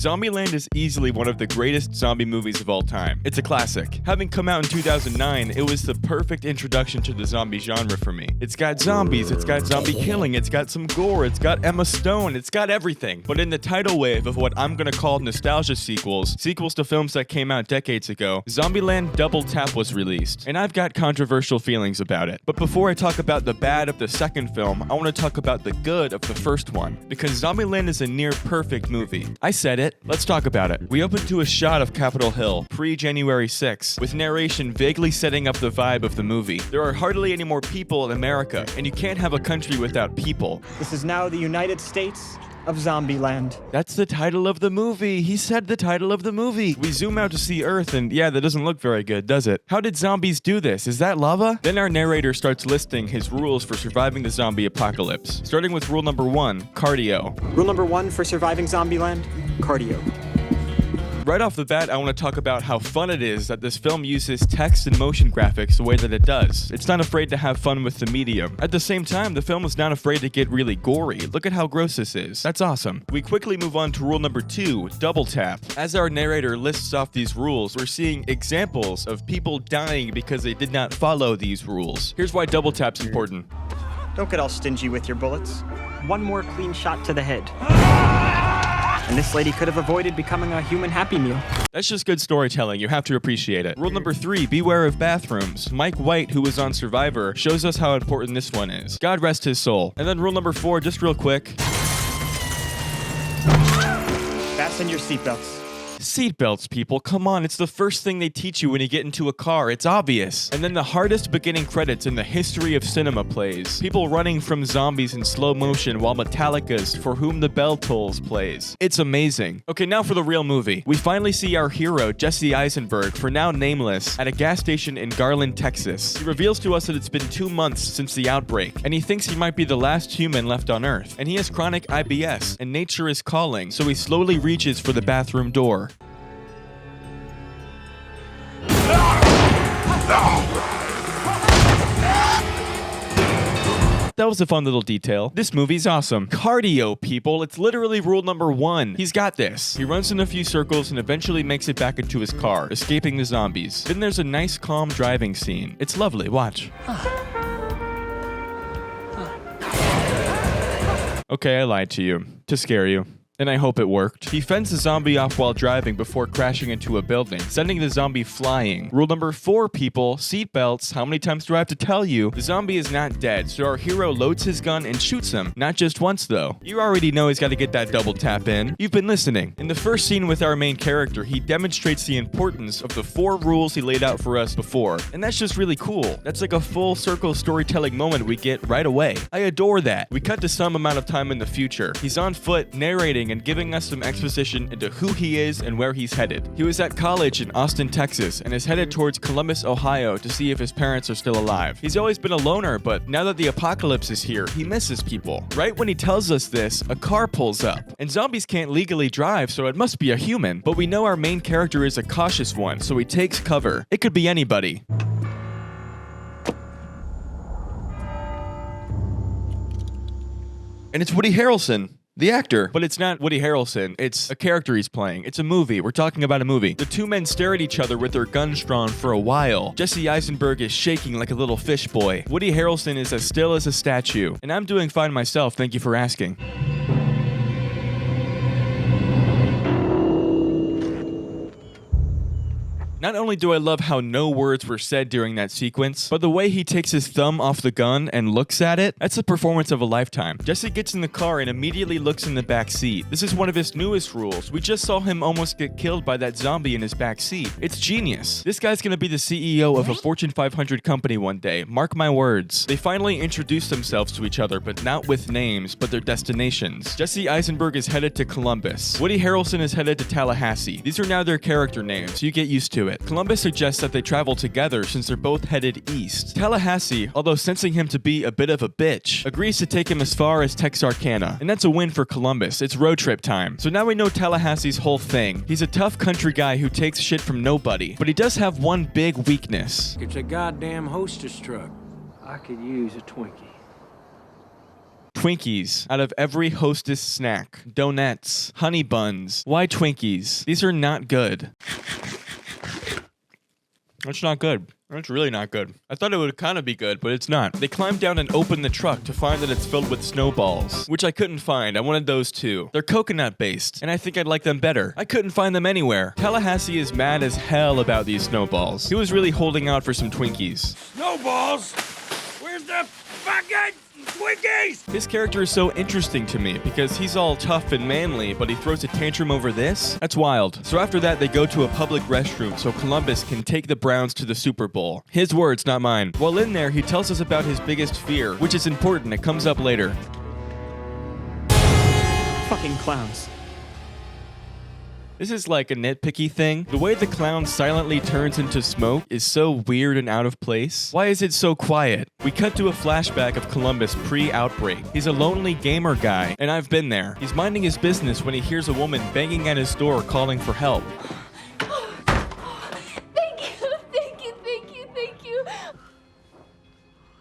Zombieland is easily one of the greatest zombie movies of all time. It's a classic. Having come out in 2009, it was the perfect introduction to the zombie genre for me. It's got zombies, it's got zombie killing, it's got some gore, it's got Emma Stone, it's got everything. But in the tidal wave of what I'm gonna call nostalgia sequels to films that came out decades ago, Zombieland Double Tap was released, and I've got controversial feelings about it. But before I talk about the bad of the second film, I want to talk about the good of the first one, because Zombieland is a near perfect movie. I said it, let's talk about it. We open to a shot of Capitol Hill, pre-January 6th, with narration vaguely setting up the vibe of the movie. There are hardly any more people in America, and you can't have a country without people. This is now the United States of Zombieland. That's the title of the movie. He said the title of the movie. We zoom out to see Earth, and yeah, that doesn't look very good, does it? How did zombies do this? Is that lava? Then our narrator starts listing his rules for surviving the zombie apocalypse, starting with rule number 1, cardio. Rule number 1 for surviving Zombieland, cardio. Right off the bat, I want to talk about how fun it is that this film uses text and motion graphics the way that it does. It's not afraid to have fun with the medium. At the same time, the film is not afraid to get really gory. Look at how gross this is. That's awesome. We quickly move on to rule number 2, double tap. As our narrator lists off these rules, we're seeing examples of people dying because they did not follow these rules. Here's why double tap's important. Don't get all stingy with your bullets. One more clean shot to the head. And this lady could have avoided becoming a human Happy Meal. That's just good storytelling. You have to appreciate it. Rule number 3, beware of bathrooms. Mike White, who was on Survivor, shows us how important this one is. God rest his soul. And then rule number 4, just real quick. Fasten your seatbelts. Seatbelts, people. Come on, it's the first thing they teach you when you get into a car. It's obvious. And then the hardest beginning credits in the history of cinema plays. People running from zombies in slow motion while Metallica's For Whom the Bell Tolls plays. It's amazing. Okay, now for the real movie. We finally see our hero, Jesse Eisenberg, for now nameless, at a gas station in Garland, Texas. He reveals to us that it's been 2 months since the outbreak, and he thinks he might be the last human left on Earth. And he has chronic IBS, and nature is calling, so he slowly reaches for the bathroom door. That was a fun little detail. This movie's awesome. Cardio, people. It's literally rule number 1. He's got this. He runs in a few circles and eventually makes it back into his car, escaping the zombies. Then there's a nice, calm driving scene. It's lovely. Watch. Okay, I lied to you. To scare you. And I hope it worked. He fends the zombie off while driving before crashing into a building, sending the zombie flying. Rule number 4, people, seatbelts. How many times do I have to tell you? The zombie is not dead, so our hero loads his gun and shoots him. Not just once, though. You already know he's got to get that double tap in. You've been listening. In the first scene with our main character, he demonstrates the importance of the 4 rules he laid out for us before. And that's just really cool. That's like a full circle storytelling moment we get right away. I adore that. We cut to some amount of time in the future. He's on foot, narrating and giving us some exposition into who he is and where he's headed. He was at college in Austin, Texas, and is headed towards Columbus, Ohio to see if his parents are still alive. He's always been a loner, but now that the apocalypse is here, he misses people. Right when he tells us this, a car pulls up. And zombies can't legally drive, so it must be a human. But we know our main character is a cautious one, so he takes cover. It could be anybody. And it's Woody Harrelson. The actor. But it's not Woody Harrelson. It's a character he's playing. It's a movie. We're talking about a movie. The 2 men stare at each other with their guns drawn for a while. Jesse Eisenberg is shaking like a little fish boy. Woody Harrelson is as still as a statue. And I'm doing fine myself, thank you for asking. Not only do I love how no words were said during that sequence, but the way he takes his thumb off the gun and looks at it, that's the performance of a lifetime. Jesse gets in the car and immediately looks in the back seat. This is one of his newest rules. We just saw him almost get killed by that zombie in his back seat. It's genius. This guy's gonna be the CEO of a Fortune 500 company one day. Mark my words. They finally introduce themselves to each other, but not with names, but their destinations. Jesse Eisenberg is headed to Columbus. Woody Harrelson is headed to Tallahassee. These are now their character names, so you get used to it. Columbus suggests that they travel together since they're both headed east. Tallahassee, although sensing him to be a bit of a bitch, agrees to take him as far as Texarkana. And that's a win for Columbus. It's road trip time. So now we know Tallahassee's whole thing. He's a tough country guy who takes shit from nobody. But he does have one big weakness. It's a goddamn hostess truck. I could use a twinkie. Twinkies out of every Hostess snack. Donuts, honey buns. Why Twinkies? These are not good. It's not good. It's really not good. I thought it would kind of be good, but it's not. They climb down and open the truck to find that it's filled with snowballs, which I couldn't find. I wanted those too. They're coconut based, and I think I'd like them better. I couldn't find them anywhere. Tallahassee is mad as hell about these snowballs. He was really holding out for some Twinkies. Snowballs? Where's the fucking Twinkies? His character is so interesting to me because he's all tough and manly, but he throws a tantrum over this? That's wild. So after that, they go to a public restroom so Columbus can take the Browns to the Super Bowl. His words, not mine. While in there, he tells us about his biggest fear, which is important. It comes up later. Fucking clowns. This is like a nitpicky thing. The way the clown silently turns into smoke is so weird and out of place. Why is it so quiet? We cut to a flashback of Columbus pre-outbreak. He's a lonely gamer guy, and I've been there. He's minding his business when he hears a woman banging at his door calling for help.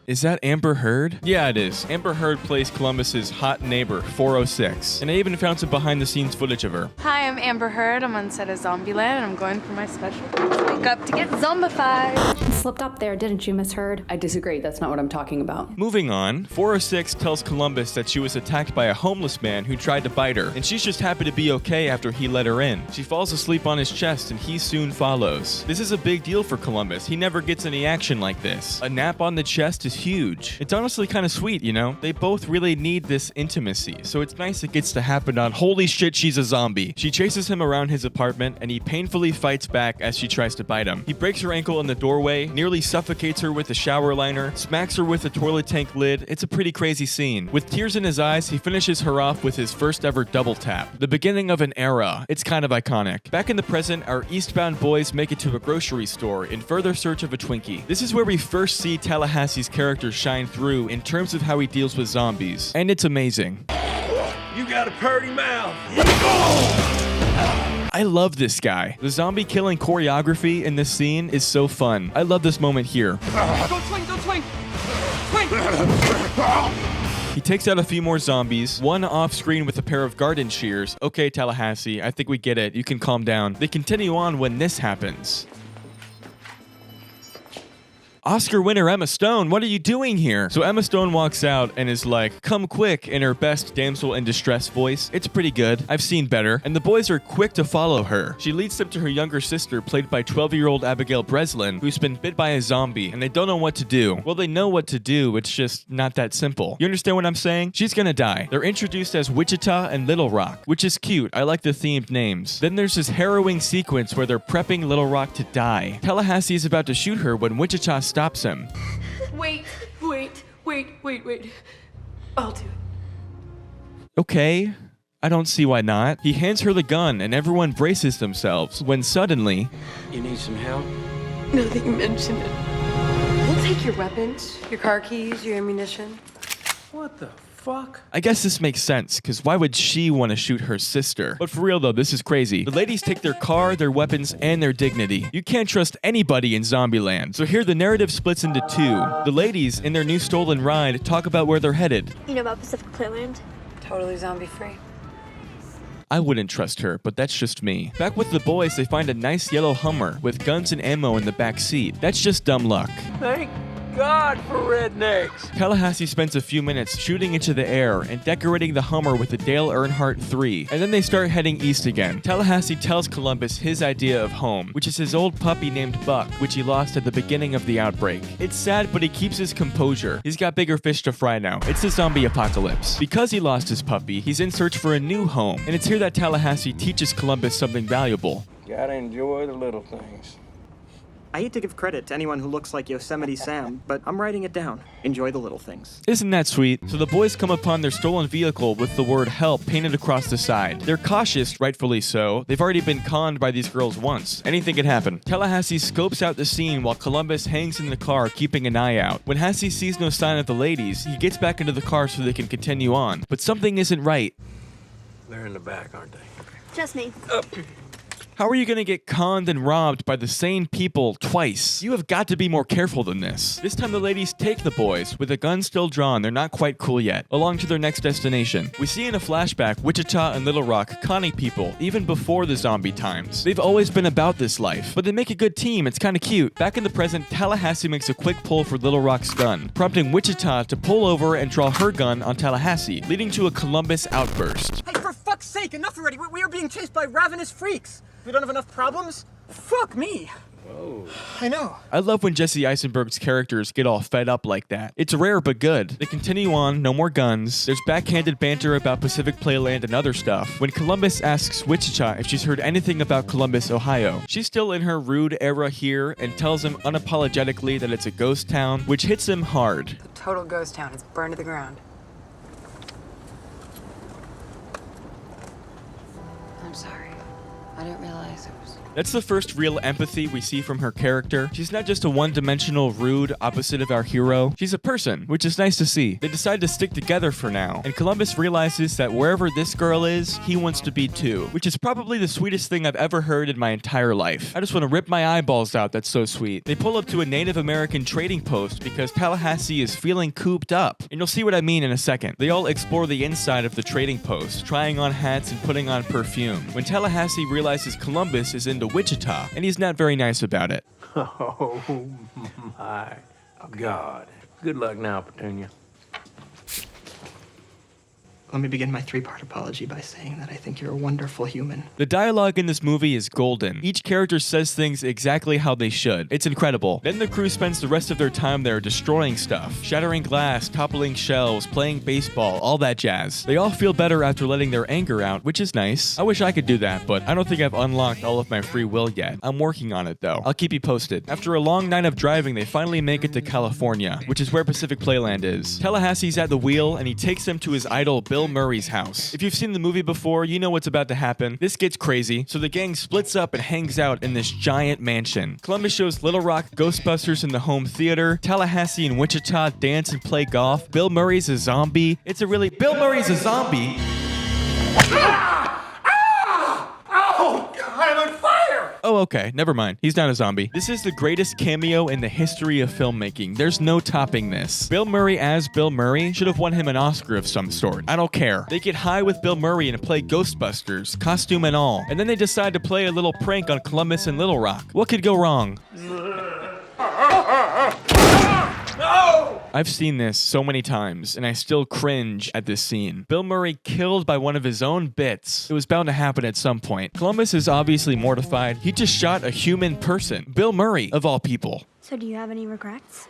Is that Amber Heard? Yeah, it is. Amber Heard plays Columbus's hot neighbor, 406. And I even found some behind-the-scenes footage of her. Hi, I'm Amber Heard. I'm on set of Zombieland, and I'm going for my special wake up to get zombified. You slipped up there, didn't you, Miss Heard? I disagree. That's not what I'm talking about. Moving on, 406 tells Columbus that she was attacked by a homeless man who tried to bite her, and she's just happy to be okay after he let her in. She falls asleep on his chest, and he soon follows. This is a big deal for Columbus. He never gets any action like this. A nap on the chest is huge. It's honestly kind of sweet, you know? They both really need this intimacy, so it's nice it gets to happen on holy shit, she's a zombie. She chases him around his apartment, and he painfully fights back as she tries to bite him. He breaks her ankle in the doorway, nearly suffocates her with a shower liner, smacks her with a toilet tank lid. It's a pretty crazy scene. With tears in his eyes, he finishes her off with his first ever double tap. The beginning of an era. It's kind of iconic. Back in the present, our eastbound boys make it to a grocery store in further search of a Twinkie. This is where we first see Tallahassee's character shine through in terms of how he deals with zombies. And it's amazing. You got a purty mouth. I love this guy. The zombie killing choreography in this scene is so fun. I love this moment here. Don't swing, don't swing. Swing. He takes out a few more zombies, one off screen with a pair of garden shears. Okay, Tallahassee, I think we get it. You can calm down. They continue on when this happens. Oscar winner Emma Stone, what are you doing here? So Emma Stone walks out and is like, come quick, in her best damsel in distress voice. It's pretty good. I've seen better. And the boys are quick to follow her. She leads them to her younger sister, played by 12-year-old Abigail Breslin, who's been bit by a zombie, and they don't know what to do. Well, they know what to do. It's just not that simple. You understand what I'm saying? She's gonna die. They're introduced as Wichita and Little Rock, which is cute. I like the themed names. Then there's this harrowing sequence where they're prepping Little Rock to die. Tallahassee is about to shoot her when Wichita stops him. Wait. I'll do it. Okay, I don't see why not. He hands her the gun and everyone braces themselves when suddenly... You need some help? Now that you mention it. We'll take your weapons, your car keys, your ammunition. What the fuck? I guess this makes sense, because why would she want to shoot her sister? But for real though, this is crazy. The ladies take their car, their weapons, and their dignity. You can't trust anybody in Zombieland. So here the narrative splits into two. The ladies, in their new stolen ride, talk about where they're headed. You know about Pacific Playland? Totally zombie-free. I wouldn't trust her, but that's just me. Back with the boys, they find a nice yellow Hummer with guns and ammo in the back seat. That's just dumb luck. Thank God for rednecks. Tallahassee spends a few minutes shooting into the air and decorating the Hummer with a Dale Earnhardt 3, and then they start heading east again. Tallahassee tells Columbus his idea of home, which is his old puppy named Buck, which he lost at the beginning of the outbreak. It's sad, but he keeps his composure. He's got bigger fish to fry now. It's the zombie apocalypse. Because he lost his puppy, he's in search for a new home, and it's here that Tallahassee teaches Columbus something valuable. Gotta enjoy the little things. I hate to give credit to anyone who looks like Yosemite Sam, but I'm writing it down. Enjoy the little things. Isn't that sweet? So the boys come upon their stolen vehicle with the word help painted across the side. They're cautious, rightfully so. They've already been conned by these girls once. Anything could happen. Tallahassee scopes out the scene while Columbus hangs in the car keeping an eye out. When Hassee sees no sign of the ladies, he gets back into the car so they can continue on. But something isn't right. They're in the back, aren't they? Just me. How are you gonna get conned and robbed by the same people twice? You have got to be more careful than this. This time the ladies take the boys, with a gun still drawn, they're not quite cool yet, along to their next destination. We see in a flashback Wichita and Little Rock conning people, even before the zombie times. They've always been about this life, but they make a good team, it's kinda cute. Back in the present, Tallahassee makes a quick pull for Little Rock's gun, prompting Wichita to pull over and draw her gun on Tallahassee, leading to a Columbus outburst. Hey, for fuck's sake, enough already. We are being chased by ravenous freaks. We don't have enough problems? Fuck me. Whoa. I know. I love when Jesse Eisenberg's characters get all fed up like that. It's rare but good. They continue on, no more guns. There's backhanded banter about Pacific Playland and other stuff. When Columbus asks Wichita if she's heard anything about Columbus, Ohio, she's still in her rude era here and tells him unapologetically that it's a ghost town, which hits him hard. A total ghost town. It's burned to the ground. I'm sorry. I didn't realize it was... That's the first real empathy we see from her character. She's not just a one-dimensional rude opposite of our hero. She's a person, which is nice to see. They decide to stick together for now, and Columbus realizes that wherever this girl is, he wants to be too, which is probably the sweetest thing I've ever heard in my entire life. I just want to rip my eyeballs out, that's so sweet. They pull up to a Native American trading post because Tallahassee is feeling cooped up, and you'll see what I mean in a second. They all explore the inside of the trading post, trying on hats and putting on perfume, when Tallahassee realizes Columbus is into Wichita, and he's not very nice about it. Oh, my God. Good luck now, Petunia. Let me begin my three-part apology by saying that I think you're a wonderful human. The dialogue in this movie is golden. Each character says things exactly how they should. It's incredible. Then the crew spends the rest of their time there destroying stuff, shattering glass, toppling shelves, playing baseball, all that jazz. They all feel better after letting their anger out, which is nice. I wish I could do that, but I don't think I've unlocked all of my free will yet. I'm working on it though. I'll keep you posted. After a long night of driving, they finally make it to California, which is where Pacific Playland is. Tallahassee's at the wheel, and he takes them to his idol Bill Murray's house. If you've seen the movie before, you know what's about to happen. This gets crazy, so the gang splits up and hangs out in this giant mansion. Columbus shows Little Rock Ghostbusters in the home theater. Tallahassee and Wichita dance and play golf. Bill Murray's a zombie. Bill Murray's a zombie. Oh, okay. Never mind. He's not a zombie. This is the greatest cameo in the history of filmmaking. There's no topping this. Bill Murray as Bill Murray should have won him an Oscar of some sort. I don't care. They get high with Bill Murray and play Ghostbusters, costume and all. And then they decide to play a little prank on Columbus and Little Rock. What could go wrong? I've seen this so many times, and I still cringe at this scene. Bill Murray killed by one of his own bits. It was bound to happen at some point. Columbus is obviously mortified. He just shot a human person. Bill Murray, of all people. So do you have any regrets?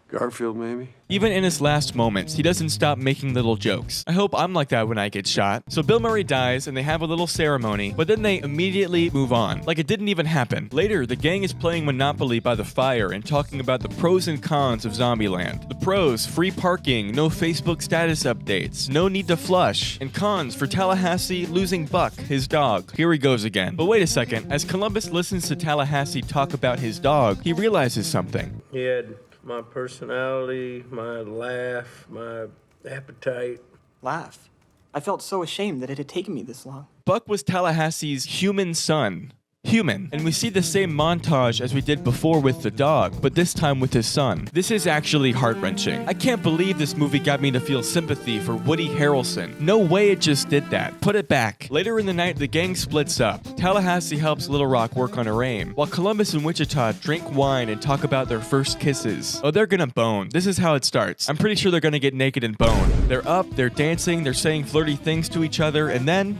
Garfield, maybe? Even in his last moments, he doesn't stop making little jokes. I hope I'm like that when I get shot. So Bill Murray dies, and they have a little ceremony, but then they immediately move on, like it didn't even happen. Later, the gang is playing Monopoly by the fire and talking about the pros and cons of Zombieland. The pros, free parking, no Facebook status updates, no need to flush, and cons for Tallahassee losing Buck, his dog. Here he goes again. But wait a second, as Columbus listens to Tallahassee talk about his dog, he realizes something. He had my personality, my laugh, my appetite. Laugh. I felt so ashamed that it had taken me this long. Buck was Tallahassee's human son. Human. And we see the same montage as we did before with the dog, but this time with his son. This is actually heart-wrenching. I can't believe this movie got me to feel sympathy for Woody Harrelson. No way it just did that. Put it back. Later in the night, the gang splits up. Tallahassee helps Little Rock work on her aim, while Columbus and Wichita drink wine and talk about their first kisses. Oh, they're gonna bone. This is how it starts. I'm pretty sure they're gonna get naked and bone. They're up, they're dancing, they're saying flirty things to each other, and then...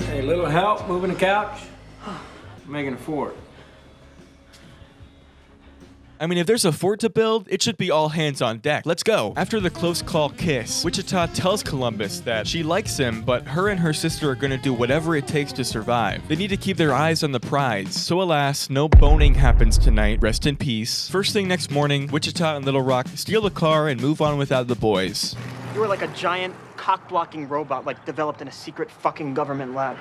Hey, little help moving the couch? Making a fort. I mean, if there's a fort to build, it should be all hands on deck. Let's go. After the close call kiss, Wichita tells Columbus that she likes him, but her and her sister are gonna do whatever it takes to survive. They need to keep their eyes on the prize. So alas, no boning happens tonight. Rest in peace. First thing next morning, Wichita and Little Rock steal the car and move on without the boys. You were like a giant, cock-blocking robot, like developed in a secret fucking government lab.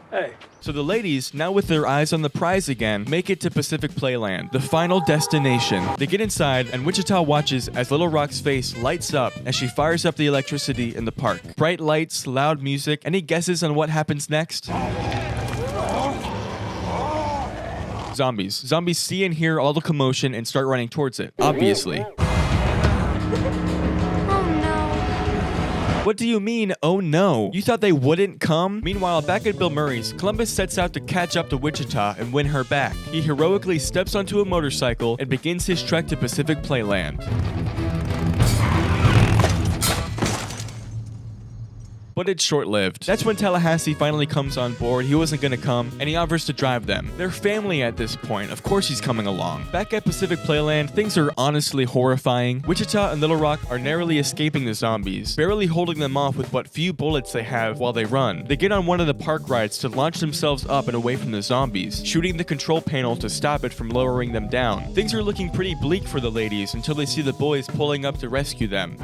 Hey. So the ladies, now with their eyes on the prize again, make it to Pacific Playland, the final destination. They get inside, and Wichita watches as Little Rock's face lights up as she fires up the electricity in the park. Bright lights, loud music. Any guesses on what happens next? Zombies. Zombies see and hear all the commotion and start running towards it, obviously. What do you mean, oh no? You thought they wouldn't come? Meanwhile, back at Bill Murray's, Columbus sets out to catch up to Wichita and win her back. He heroically steps onto a motorcycle and begins his trek to Pacific Playland. But it's short-lived. That's when Tallahassee finally comes on board. He wasn't gonna come, and he offers to drive them. They're family at this point. Of course he's coming along. Back at Pacific Playland, things are honestly horrifying. Wichita and Little Rock are narrowly escaping the zombies, barely holding them off with what few bullets they have while they run. They get on one of the park rides to launch themselves up and away from the zombies, shooting the control panel to stop it from lowering them down. Things are looking pretty bleak for the ladies until they see the boys pulling up to rescue them.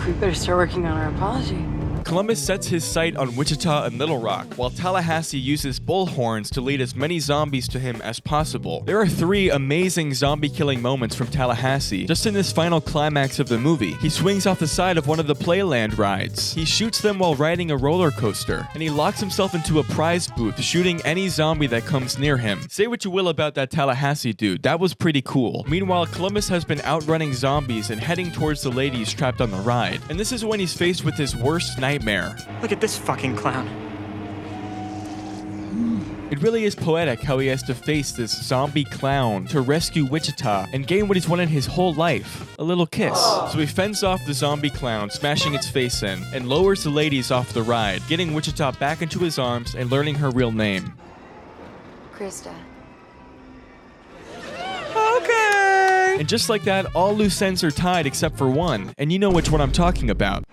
We better start working on our apology. Columbus sets his sight on Wichita and Little Rock, while Tallahassee uses bullhorns to lead as many zombies to him as possible. There are 3 amazing zombie-killing moments from Tallahassee, just in this final climax of the movie. He swings off the side of one of the playland rides. He shoots them while riding a roller coaster, and he locks himself into a prize booth, shooting any zombie that comes near him. Say what you will about that Tallahassee dude, that was pretty cool. Meanwhile, Columbus has been outrunning zombies and heading towards the ladies trapped on the ride, and this is when he's faced with his worst nightmare. Look at this fucking clown. It really is poetic how he has to face this zombie clown to rescue Wichita and gain what he's wanted his whole life, a little kiss. So he fends off the zombie clown, smashing its face in, and lowers the ladies off the ride, getting Wichita back into his arms and learning her real name. Krista. Okay! And just like that, all loose ends are tied except for one, and you know which one I'm talking about.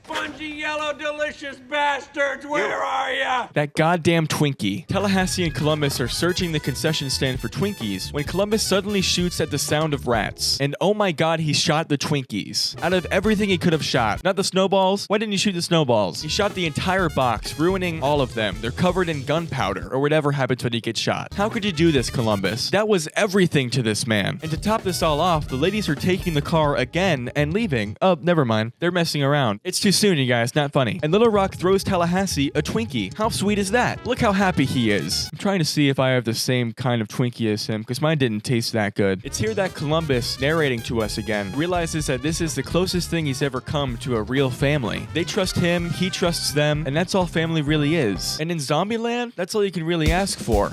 Spongy yellow delicious bastards, where are ya? That goddamn Twinkie. Tallahassee and Columbus are searching the concession stand for Twinkies when Columbus suddenly shoots at the sound of rats. And oh my god, he shot the Twinkies. Out of everything he could have shot. Not the snowballs? Why didn't you shoot the snowballs? He shot the entire box, ruining all of them. They're covered in gunpowder, or whatever happens when he gets shot. How could you do this, Columbus? That was everything to this man. And to top this all off, the ladies are taking the car again and leaving. Oh, never mind. They're messing around. It's too soon, you guys. Not funny. And Little Rock throws Tallahassee a Twinkie. How sweet is that? Look how happy he is. I'm trying to see if I have the same kind of Twinkie as him, because mine didn't taste that good. It's here that Columbus, narrating to us again, realizes that this is the closest thing he's ever come to a real family. They trust him, he trusts them, and that's all family really is. And in Zombieland, that's all you can really ask for.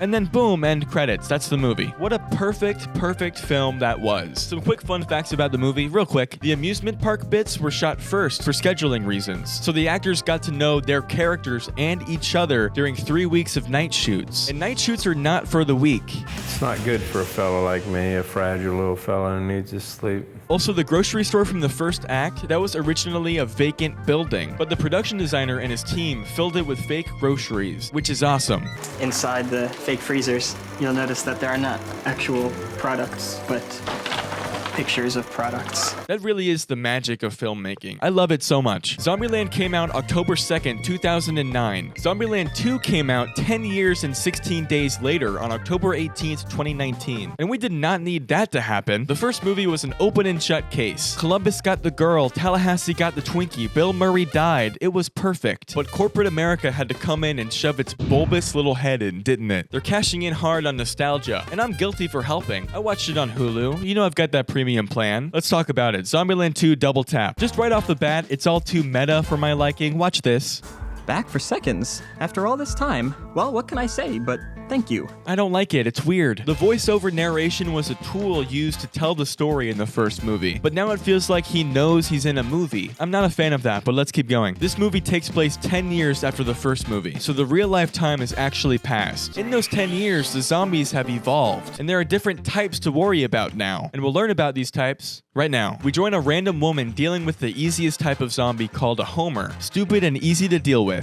And then boom, end credits. That's the movie. What a perfect film that was. Some quick fun facts about the movie, real quick. The amusement park bits were shot first for scheduling reasons, so the actors got to know their characters and each other during 3 weeks of night shoots. And night shoots are not for the weak. It's not good for a fella like me, a fragile little fella who needs to sleep. Also, the grocery store from the first act, that was originally a vacant building, but the production designer and his team filled it with fake groceries, which is awesome. Inside the fake freezers, you'll notice that there are not actual products, but pictures of products. That really is the magic of filmmaking. I love it so much. Zombieland came out October 2nd, 2009. Zombieland 2 came out 10 years and 16 days later on October 18th, 2019. And we did not need that to happen. The first movie was an open and shut case. Columbus got the girl, Tallahassee got the Twinkie, Bill Murray died. It was perfect. But corporate America had to come in and shove its bulbous little head in, didn't it? They're cashing in hard on nostalgia, and I'm guilty for helping. I watched it on Hulu. You know I've got that premium plan. Let's talk about it. Zombieland 2 double tap. Just right off the bat, it's all too meta for my liking. Watch this. Back for seconds after all this time. Well, what can I say but thank you. I don't like it. It's weird. The voiceover narration was a tool used to tell the story in the first movie, but now it feels like he knows he's in a movie. I'm not a fan of that, but let's keep going. This movie takes place 10 years after the first movie, so the real life time has actually passed. In those 10 years, the zombies have evolved, and there are different types to worry about now, and we'll learn about these types right now. We join a random woman dealing with the easiest type of zombie called a homer. Stupid and easy to deal with.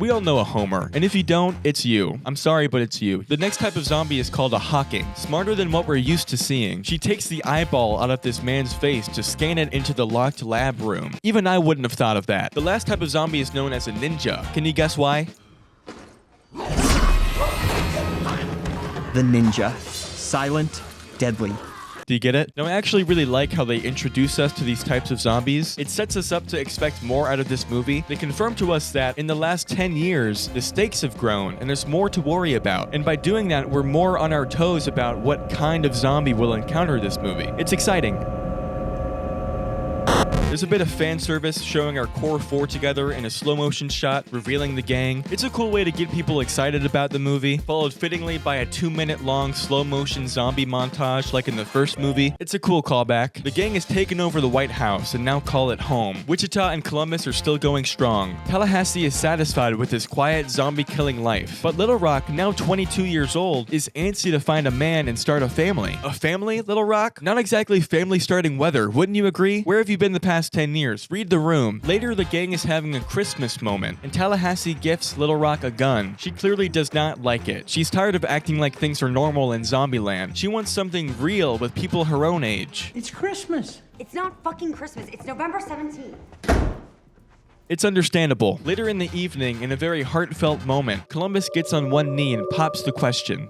We all know a homer, and if you don't, it's you. I'm sorry, but it's you. The next type of zombie is called a Hawking, smarter than what we're used to seeing. She takes the eyeball out of this man's face to scan it into the locked lab room. Even I wouldn't have thought of that. The last type of zombie is known as a ninja. Can you guess why? The ninja. Silent, deadly, Do you get it? Now, I actually really like how they introduce us to these types of zombies. It sets us up to expect more out of this movie. They confirm to us that in the last 10 years, the stakes have grown and there's more to worry about. And by doing that, we're more on our toes about what kind of zombie we'll encounter this movie. It's exciting. There's a bit of fan service showing our core four together in a slow motion shot, revealing the gang. It's a cool way to get people excited about the movie, followed fittingly by a 2-minute long slow motion zombie montage like in the first movie. It's a cool callback. The gang has taken over the White House and now call it home. Wichita and Columbus are still going strong. Tallahassee is satisfied with his quiet zombie killing life. But Little Rock, now 22 years old, is antsy to find a man and start a family. A family, Little Rock? Not exactly family starting weather, wouldn't you agree? Where have you been the past 10 years? Read the room. Later, the gang is having a Christmas moment, and Tallahassee gifts Little Rock a gun. She clearly does not like it. She's tired of acting like things are normal in Zombieland. She wants something real with people her own age. It's Christmas. It's not fucking Christmas. It's November 17th. It's understandable. Later in the evening, in a very heartfelt moment, Columbus gets on one knee and pops the question.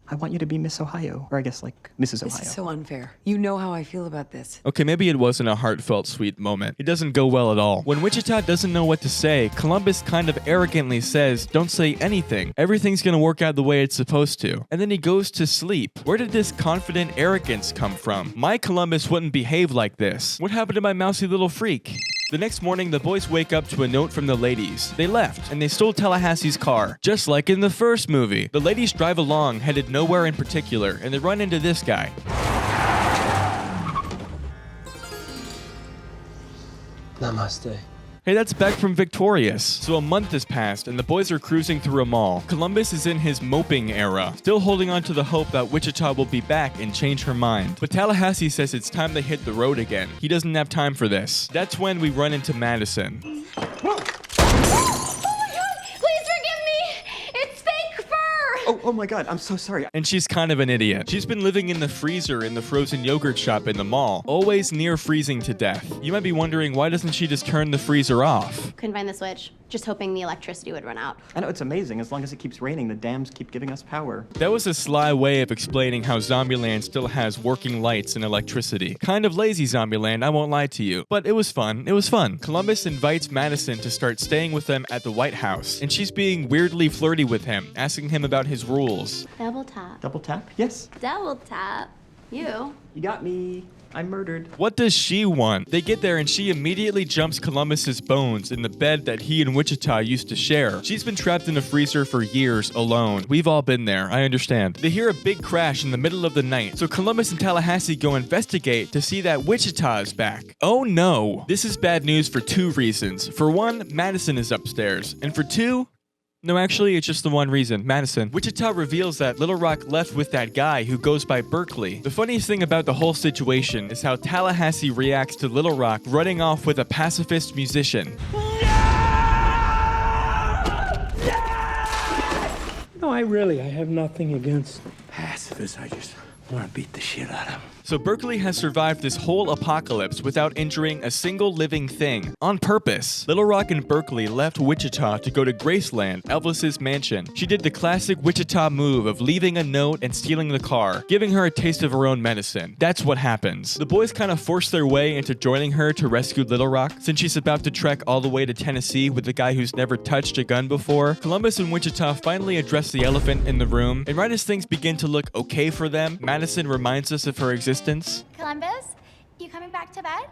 I want you to be Miss Ohio, or I guess like Mrs. Ohio. This is so unfair. You know how I feel about this. Okay, maybe it wasn't a heartfelt, sweet moment. It doesn't go well at all. When Wichita doesn't know what to say, Columbus kind of arrogantly says, "Don't say anything. Everything's gonna work out the way it's supposed to." And then he goes to sleep. Where did this confident arrogance come from? My Columbus wouldn't behave like this. What happened to my mousy little freak? The next morning, the boys wake up to a note from the ladies. They left, and they stole Tallahassee's car, just like in the first movie. The ladies drive along, headed nowhere in particular, and they run into this guy. Namaste. Hey, that's Beck from Victorious. So a month has passed, and the boys are cruising through a mall. Columbus is in his moping era, still holding on to the hope that Wichita will be back and change her mind. But Tallahassee says it's time they hit the road again. He doesn't have time for this. That's when we run into Madison. Oh my god, I'm so sorry. And she's kind of an idiot. She's been living in the freezer in the frozen yogurt shop in the mall, always near freezing to death. You might be wondering, why doesn't she just turn the freezer off? Couldn't find the switch. Just hoping the electricity would run out. I know, it's amazing. As long as it keeps raining, the dams keep giving us power. That was a sly way of explaining how Zombieland still has working lights and electricity. Kind of lazy Zombieland, I won't lie to you. But it was fun. It was fun. Columbus invites Madison to start staying with them at the White House, and she's being weirdly flirty with him, asking him about his rules. Double tap. Double tap? Yes. Double tap. You. You got me. I'm murdered. What does she want? They get there and she immediately jumps Columbus's bones in the bed that he and Wichita used to share. She's been trapped in a freezer for years alone. We've all been there, I understand. They hear a big crash in the middle of the night, so Columbus and Tallahassee go investigate to see that Wichita is back. Oh no! This is bad news for two reasons. For one, Madison is upstairs, and for two, no, actually, it's just the one reason. Madison. Wichita reveals that Little Rock left with that guy who goes by Berkeley. The funniest thing about the whole situation is how Tallahassee reacts to Little Rock running off with a pacifist musician. No, I have nothing against pacifists. I just want to beat the shit out of them. So Berkeley has survived this whole apocalypse without injuring a single living thing. On purpose. Little Rock and Berkeley left Wichita to go to Graceland, Elvis's mansion. She did the classic Wichita move of leaving a note and stealing the car, giving her a taste of her own medicine. That's what happens. The boys kind of force their way into joining her to rescue Little Rock, since she's about to trek all the way to Tennessee with the guy who's never touched a gun before. Columbus and Wichita finally address the elephant in the room, and right as things begin to look okay for them, Madison reminds us of her existence. Columbus, you coming back to bed?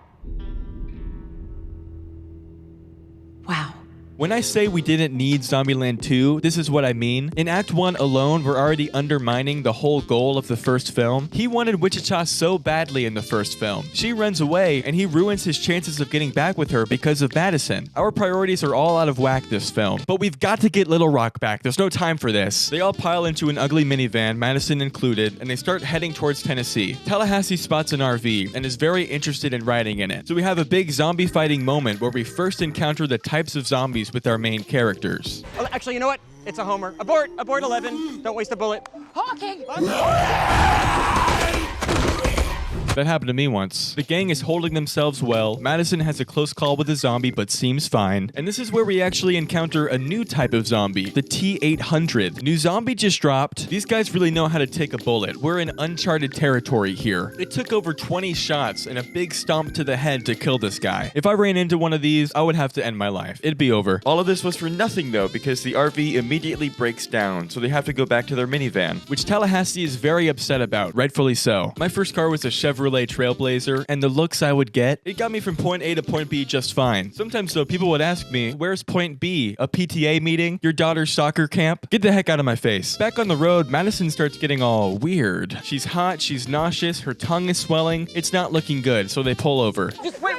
Wow. When I say we didn't need Zombieland 2, this is what I mean. In Act 1 alone, we're already undermining the whole goal of the first film. He wanted Wichita so badly in the first film. She runs away, and he ruins his chances of getting back with her because of Madison. Our priorities are all out of whack this film. But we've got to get Little Rock back. There's no time for this. They all pile into an ugly minivan, Madison included, and they start heading towards Tennessee. Tallahassee spots an RV and is very interested in riding in it. So we have a big zombie fighting moment where we first encounter the types of zombies with our main characters. Oh, actually, you know what? It's a homer. Abort! Abort 11. Don't waste a bullet. Hawking! That happened to me once. The gang is holding themselves well. Madison has a close call with a zombie but seems fine. And this is where we actually encounter a new type of zombie, the T-800. New zombie just dropped. These guys really know how to take a bullet. We're in uncharted territory here. It took over 20 shots and a big stomp to the head to kill this guy. If I ran into one of these, I would have to end my life. It'd be over. All of this was for nothing though, because the RV immediately breaks down, so they have to go back to their minivan, which Tallahassee is very upset about, rightfully so. My first car was a Chevrolet Trailblazer, and the looks I would get, it got me from point A to point B just fine. Sometimes though, people would ask me, where's point B? A PTA meeting? Your daughter's soccer camp? Get the heck out of my face. Back on the road, Madison starts getting all weird. She's hot, she's nauseous, her tongue is swelling. It's not looking good, so they pull over. Just wait.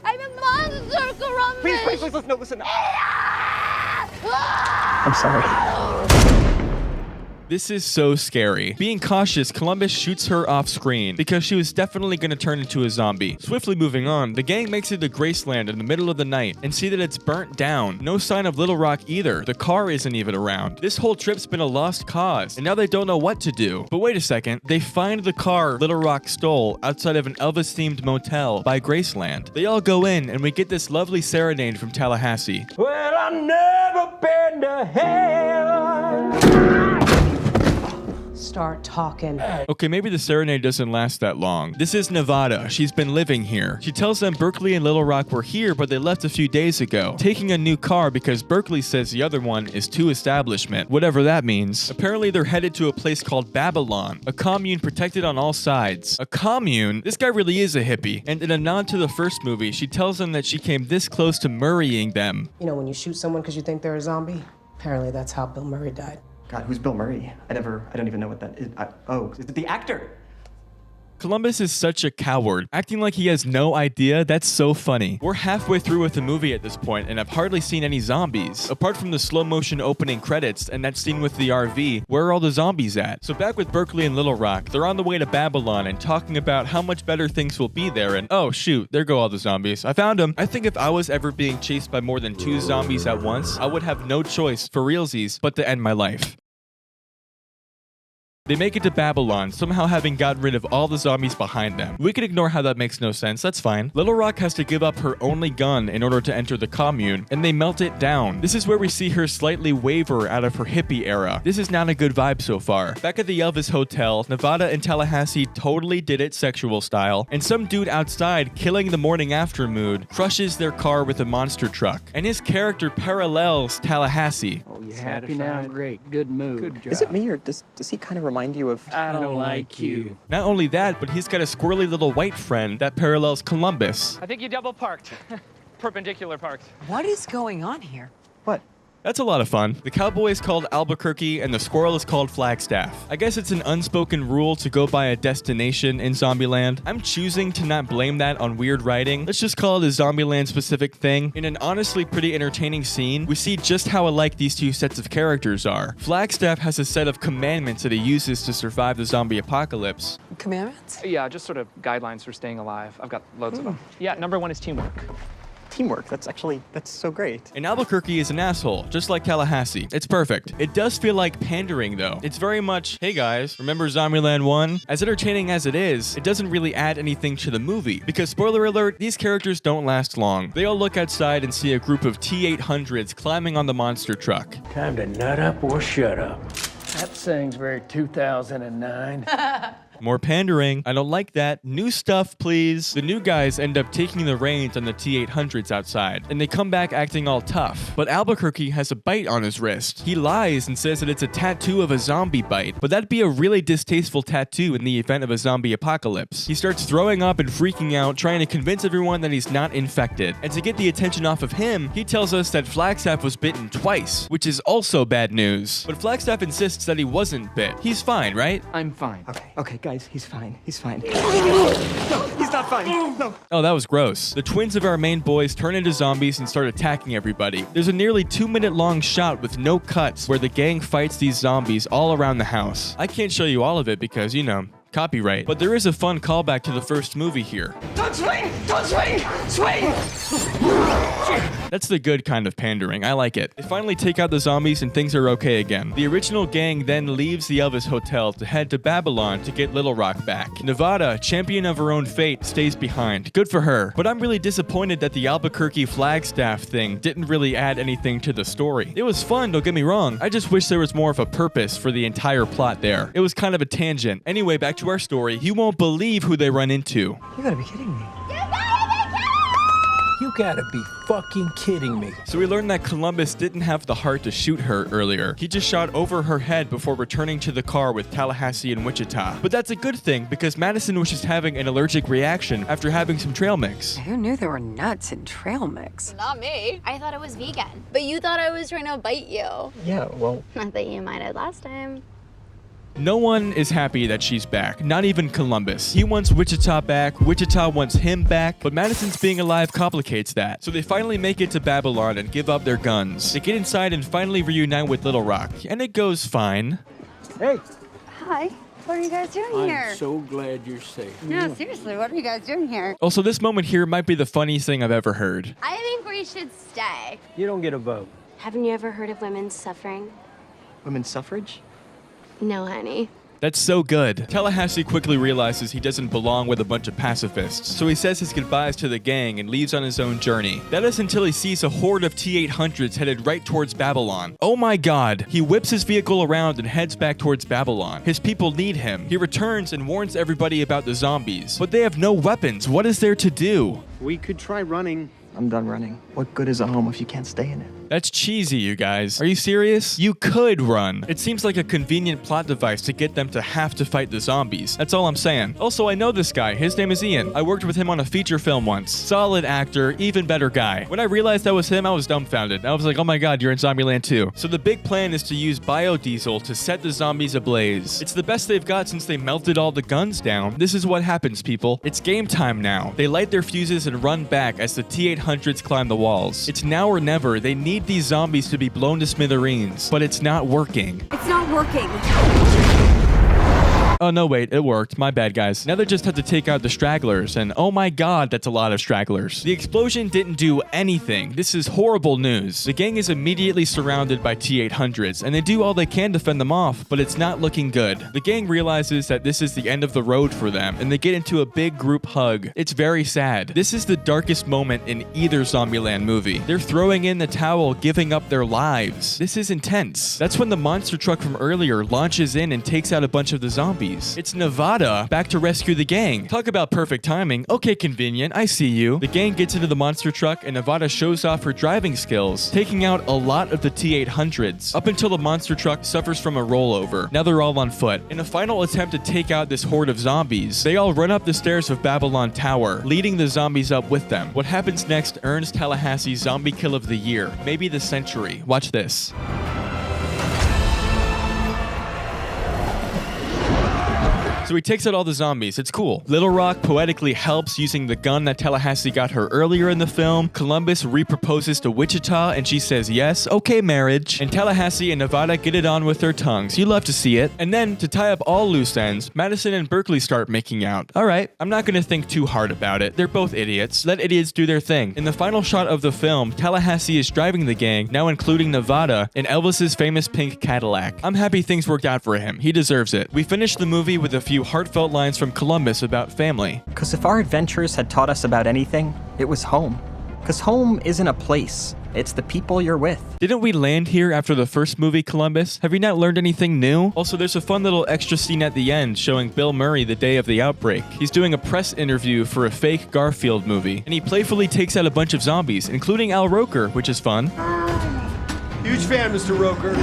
I'm a monster, Columbus. Please, no, listen. I'm sorry. This is so scary. Being cautious, Columbus shoots her off screen because she was definitely going to turn into a zombie. Swiftly moving on, the gang makes it to Graceland in the middle of the night and see that it's burnt down. No sign of Little Rock either. The car isn't even around. This whole trip's been a lost cause, and now they don't know what to do. But wait a second, they find the car Little Rock stole outside of an Elvis-themed motel by Graceland. They all go in, and we get this lovely serenade from Tallahassee. Well, I've never been to hell. Start talking. Okay, maybe the serenade doesn't last that long. This is Nevada. She's been living here. She tells them Berkeley and Little Rock were here, but they left a few days ago, taking a new car because Berkeley says the other one is too establishment, whatever that means. Apparently, they're headed to a place called Babylon, a commune protected on all sides. A commune? This guy really is a hippie. And in a nod to the first movie, she tells them that she came this close to murraying them. You know, when you shoot someone because you think they're a zombie? Apparently, that's how Bill Murray died. God, who's Bill Murray? I don't even know what that is. Is it the actor? Columbus is such a coward, acting like he has no idea. That's so funny. We're halfway through with the movie at this point, and I've hardly seen any zombies. Apart from the slow motion opening credits and that scene with the RV, where are all the zombies at? So back with Berkeley and Little Rock, they're on the way to Babylon and talking about how much better things will be there, and oh shoot, there go all the zombies. I found them. I think if I was ever being chased by more than 2 zombies at once, I would have no choice, for realsies, but to end my life. They make it to Babylon, somehow having gotten rid of all the zombies behind them. We can ignore how that makes no sense, that's fine. Little Rock has to give up her only gun in order to enter the commune, and they melt it down. This is where we see her slightly waver out of her hippie era. This is not a good vibe so far. Back at the Elvis Hotel, Nevada and Tallahassee totally did it sexual style, and some dude outside, killing the morning after mood, crushes their car with a monster truck. And his character parallels Tallahassee. Oh, you happy now? Great. Good move. Good job. Is it me, or does he kind of remind you of... I don't like you. Not only that, but he's got a squirrely little white friend that parallels Columbus. I think you double parked. Perpendicular parked. What is going on here? What? That's a lot of fun. The cowboy is called Albuquerque and the squirrel is called Flagstaff. I guess it's an unspoken rule to go by a destination in Zombieland. I'm choosing to not blame that on weird writing. Let's just call it a Zombieland specific thing. In an honestly pretty entertaining scene, we see just how alike these two sets of characters are. Flagstaff has a set of commandments that he uses to survive the zombie apocalypse. Commandments? Yeah, just sort of guidelines for staying alive. I've got loads of them. Yeah, number 1 is teamwork. Teamwork, that's so great. And Albuquerque is an asshole, just like Tallahassee. It's perfect. It does feel like pandering though. It's very much, hey guys, remember Zombieland 1? As entertaining as it is, it doesn't really add anything to the movie. Because spoiler alert, these characters don't last long. They all look outside and see a group of T-800s climbing on the monster truck. Time to nut up or shut up. That sings very 2009. More pandering. I don't like that. New stuff, please. The new guys end up taking the reins on the T-800s outside, and they come back acting all tough. But Albuquerque has a bite on his wrist. He lies and says that it's a tattoo of a zombie bite, but that'd be a really distasteful tattoo in the event of a zombie apocalypse. He starts throwing up and freaking out, trying to convince everyone that he's not infected. And to get the attention off of him, he tells us that Flagstaff was bitten twice, which is also bad news. But Flagstaff insists that he wasn't bit. He's fine, right? I'm fine. Okay, guys, he's fine. No, he's not fine. No. Oh, that was gross. The twins of our main boys turn into zombies and start attacking everybody. There's a nearly 2-minute long shot with no cuts where the gang fights these zombies all around the house. I can't show you all of it because, you know, Copyright. But there is a fun callback to the first movie here. Don't swing! Don't swing! Swing! That's the good kind of pandering. I like it. They finally take out the zombies and things are okay again. The original gang then leaves the Elvis Hotel to head to Babylon to get Little Rock back. Nevada, champion of her own fate, stays behind. Good for her. But I'm really disappointed that the Albuquerque Flagstaff thing didn't really add anything to the story. It was fun, don't get me wrong. I just wish there was more of a purpose for the entire plot there. It was kind of a tangent. Anyway, back to our story. You won't believe who they run into. You gotta be kidding me. You gotta be fucking kidding me. So we learned that Columbus didn't have the heart to shoot her earlier. He just shot over her head before returning to the car with Tallahassee and Wichita. But that's a good thing because Madison was just having an allergic reaction after having some trail mix. Who knew there were nuts in trail mix? Not me. I thought it was vegan. But you thought I was trying to bite you. Yeah, well, Not that you might have last time. No one is happy that she's back, not even Columbus. He wants Wichita back, Wichita wants him back, but Madison's being alive complicates that. So they finally make it to Babylon and give up their guns. They get inside and finally reunite with Little Rock, and it goes fine. hey, Hi. What are you guys doing here? I'm so glad you're safe. No, seriously, what are you guys doing here? Also, this moment here might be the funniest thing I've ever heard. I think we should stay. You don't get a vote. Haven't you ever heard of women's suffering? Women's suffrage? No, honey. That's so good. Tallahassee quickly realizes he doesn't belong with a bunch of pacifists, so he says his goodbyes to the gang and leaves on his own journey. That is until he sees a horde of T-800s headed right towards Babylon. Oh my god! He whips his vehicle around and heads back towards Babylon. His people need him. He returns and warns everybody about the zombies, but they have no weapons. What is there to do? We could try running. I'm done running. What good is a home if you can't stay in it? That's cheesy, you guys. Are you serious? You could run. It seems like a convenient plot device to get them to have to fight the zombies. That's all I'm saying. Also, I know this guy. His name is Ian. I worked with him on a feature film once. Solid actor, even better guy. When I realized that was him, I was dumbfounded. I was like, oh my god, you're in Zombieland too. So the big plan is to use biodiesel to set the zombies ablaze. It's the best they've got since they melted all the guns down. This is what happens, people. It's game time now. They light their fuses and run back as the T-800s climb the walls. It's now or never. They need these zombies to be blown to smithereens, but it's not working. It's not working. Oh no, wait, it worked. My bad, guys. Now they just have to take out the stragglers, and oh my god, that's a lot of stragglers. The explosion didn't do anything. This is horrible news. The gang is immediately surrounded by T-800s, and they do all they can to fend them off, but it's not looking good. The gang realizes that this is the end of the road for them, and they get into a big group hug. It's very sad. This is the darkest moment in either Zombieland movie. They're throwing in the towel, giving up their lives. This is intense. That's when the monster truck from earlier launches in and takes out a bunch of the zombies. It's Nevada back to rescue the gang. Talk about perfect timing. Okay, convenient. I see you. The gang gets into the monster truck and Nevada shows off her driving skills, taking out a lot of the T-800s, up until the monster truck suffers from a rollover. Now they're all on foot. In a final attempt to take out this horde of zombies, they all run up the stairs of Babylon Tower, leading the zombies up with them. What happens next earns Tallahassee Zombie Kill of the Year, maybe the century. Watch this. So he takes out all the zombies. It's cool. Little Rock poetically helps using the gun that Tallahassee got her earlier in the film. Columbus reproposes to Wichita and she says yes. Okay, marriage. And Tallahassee and Nevada get it on with their tongues. You love to see it. And then to tie up all loose ends, Madison and Berkeley start making out. All right, I'm not going to think too hard about it. They're both idiots. Let idiots do their thing. In the final shot of the film, Tallahassee is driving the gang, now including Nevada, in Elvis's famous pink Cadillac. I'm happy things worked out for him. He deserves it. We finished the movie with a few heartfelt lines from Columbus about family. Because if our adventures had taught us about anything, it was home. Because home isn't a place. It's the people you're with. Didn't we land here after the first movie, Columbus? Have you not learned anything new? Also, there's a fun little extra scene at the end showing Bill Murray the day of the outbreak. He's doing a press interview for a fake Garfield movie, and he playfully takes out a bunch of zombies, including Al Roker, which is fun. Huge fan, Mr. Roker.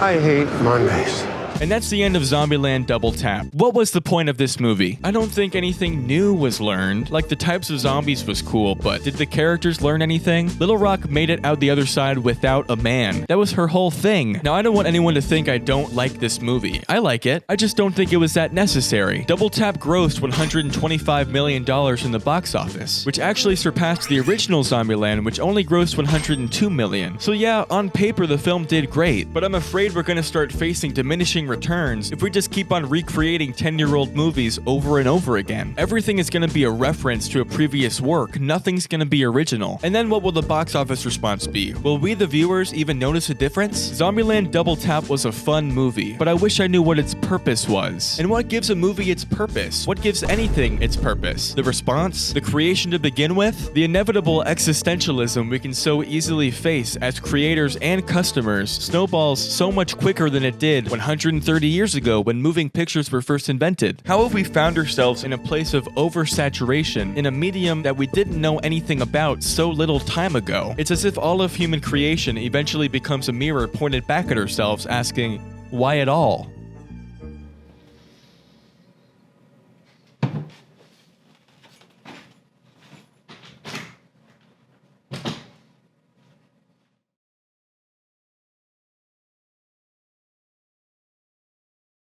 I hate Mondays. And that's the end of Zombieland Double Tap. What was the point of this movie? I don't think anything new was learned. Like, the types of zombies was cool, but did the characters learn anything? Little Rock made it out the other side without a man. That was her whole thing. Now, I don't want anyone to think I don't like this movie. I like it. I just don't think it was that necessary. Double Tap grossed $125 million in the box office, which actually surpassed the original Zombieland, which only grossed $102 million. So yeah, on paper the film did great, but I'm afraid we're gonna start facing diminishing returns if we just keep on recreating 10-year-old movies over and over again. Everything is gonna be a reference to a previous work, nothing's gonna be original. And then what will the box office response be? Will we, the viewers, even notice a difference? Zombieland Double Tap was a fun movie, but I wish I knew what its purpose was. And what gives a movie its purpose? What gives anything its purpose? The response? The creation to begin with? The inevitable existentialism we can so easily face as creators and customers snowballs so much quicker than it did 130 years ago when moving pictures were first invented. How have we found ourselves in a place of oversaturation in a medium that we didn't know anything about so little time ago? It's as if all of human creation eventually becomes a mirror pointed back at ourselves asking, why at all?